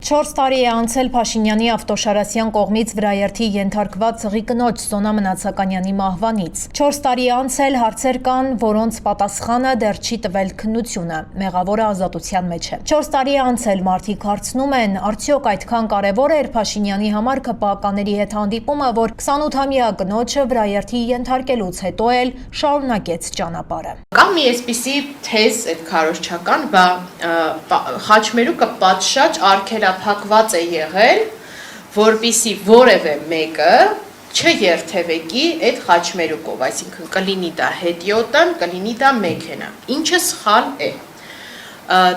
4 տարի է անցել Փաշինյանի Ավտոշարասյան կողմից վրաերթի ենթարկված ցղի կնոջ Սոնա Մնացականյանի մահվանից։ 4 տարի է անցել, հարցեր կան, որոնց պատասխանը դեռ չի տվել քննությունը, մեղավորը ազատության մեջ է։ 4 տարի է անցել, մարդիկ հարցնում են, արդյոք այդքան կարևոր էր Փաշինյանի համար ԿՊԱ-կաների հետ հանդիպումը, որ 28-ամյա կնոջը վրաերթի ենթարկելուց հետո էլ շարունակեց ճանապարհը։ Կա մի այսպիսի թեզ այդ քարոզչական, խաչմերուկը պատշաճ արգելափակված է եղել, որպիսի որևէ մեկը չերթևեկի այդ խաչմերուկով, այսինքն կլինի դա հետիոտն, կլինի դա մեքենա, ինչը սխալ է։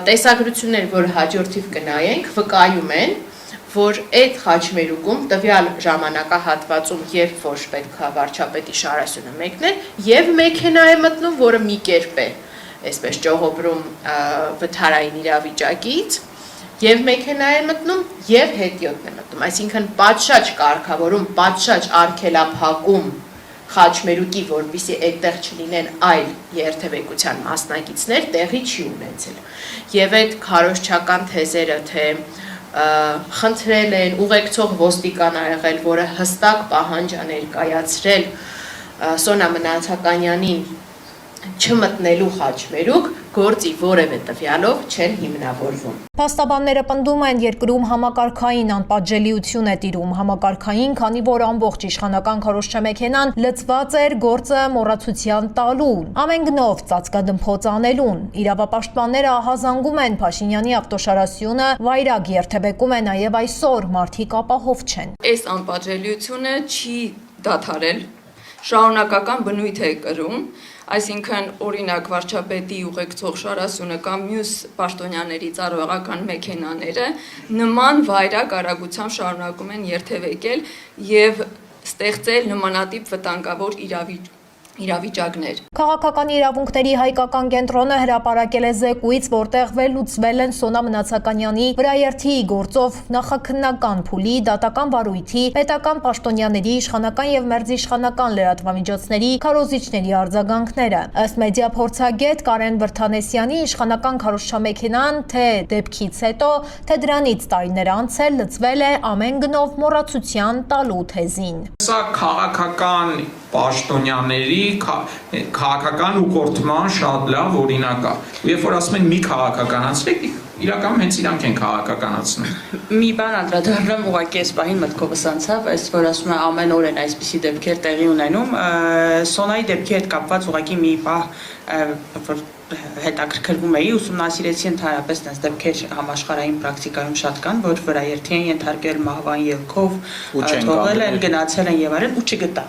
Տեսագրություններ, որ հաջորդիվ կնայենք, վկայում են, որ այդ խաչմերուկում տվյալ ժամանակահատվածում, երբ որ պետք է վարչապետի շարասյունը մեկներ, եւ մեքենա է մտնում, որը մի կերպ է, այսպես ճողոբրում վթարային իրավիճակից, եւ մեքենա է մտնում, եւ հետիոտն է մտնում, այսինքն պատշաճ կարգավորում, պատշաճ արգելափակում խաչմերուկի, որպեսզի այդտեղ չլինեն այլ երթևեկության մասնակիցներ, տեղի չի ունեցել։ Եվ այդ քարոզչական թեզերը, թե խնդրել են, ուղեկցող ոստիկան ա եղել, որը հստակ պահանջ ա ներկայացրել Սոնա Մնացականյանին չմտնելու խաչմերուկ, գործի որևէ տվյալով չեն հիմնավորվում։ Փաստաբանները պնդում են, երկրում համակարգային անպատժելիություն է տիրում, համակարգային, քանի որ ամբողջ իշխանական քարոզչամեքենան լծված էր գործը մոռացության տալուն, ամեն գնով ծածկադմփոց անելուն։ Իրավապաշտպանները ահազանգում են Փաշինյանի Ավտոշարասյունը, վայրագ երթևեկում է նաև այսօր, մարդիկ ապահով չեն։ Այս անպատժելիությունը չի դադարել, շարունակական բնույթ է կրում, այսինքն օրինակ վարչապետի ուղեկցող շարասյունը կամ մյուս պաշտոնյաների ծառայողական մեքենաները նման վայրագ արագությամբ շարունակում են երթևեկել եւ ստեղծել նմանատիպ վտանգավոր իրավիճակներ։ Քաղաքական իրավունքների հայկական կենտրոնը հրապարակել է զեկույց, որտեղ վերլուծվել են Սոնա Մնացականյանի վրաերթի գործով նախաքննական փուլի, դատական վարույթի, պետական պաշտոնյաների, իշխանական եւ մերձիշխանական լրատվամիջոցների, քարոզիչների արձագանքները։ Ըստ մեդիա փորձագետ Կարեն Վրթանեսյանի, իշխանական քարոզչամեքենան թե դեպքից հետո, թե դրանից տարիներ անցել լծվել է ամեն գնով մոռացության տալու թեզին։ Սա քաղաքական պաշտոնյաների քաղաքական ուղղորդման շատ լավ օրինակ է։ Երբ որ ասում են մի քաղաքականացրեք, իրականում հենց իրանք են քաղաքականացնում։ Մի բան անդրադառնամ, ուղղակի այս պահին մտքովս անցավ, այս որ ասում եմ ամեն օր են այսպիսի դեպքեր տեղի ունենում, Սոնայի դեպքի հետ կապված ուղղակի մի բան, որ հետաքրքրվում էի, ուսումնասիրեցի ընդհանրապես այս դեպքեր համաշխարհային պրակտիկայում շատ կան, որ վրաերթի են ենթարկել մահվան ելքով, թողել են, գնացել են եւ այլն ու չգտա։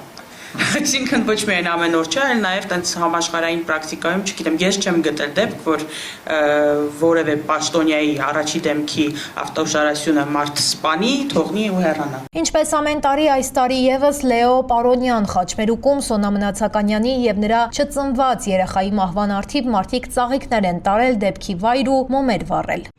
Այսինքն ոչ միայն ամեն օր չէ, այլ նաև տենց համաշխարհային պրակտիկայում, չգիտեմ, ես չեմ գտել դեպք, որ որևէ պաշտոնյայի առաջի դեմքի ավտոշարասյունը մարդ սպանի, թողնի ու հեռանա։ Ինչպես ամեն տարի, այս տարի եւս Լեո Պարոնյան խաչմերուկում Սոնա Մնացականյանի եւ նրա չծնված երեխայի մահվան առթիվ մարդիկ ծաղիկներ են տարել, դեպքի վայր ու մոմեր վառել։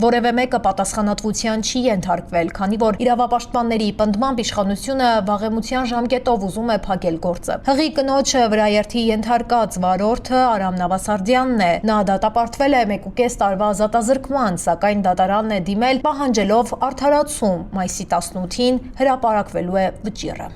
Որևէ մեկը պատասխանատվության չի ենթարկվել, քանի որ իրավապաշտպանների պնդմամբ իշխանությունը վաղեմության ժամկետով ուզում է փակել գործը։ Հղի կնոջը վրաերթի ենթարկած վարորդը Արամ Նավասարդյանն է։ Նա դատապարտվել է 1.5 տարվա ազատազրկման, սակայն դատարանն է դիմել պահանջելով արդարացում։ Մայիսի 18-ին հրապարակվելու է վճիռը։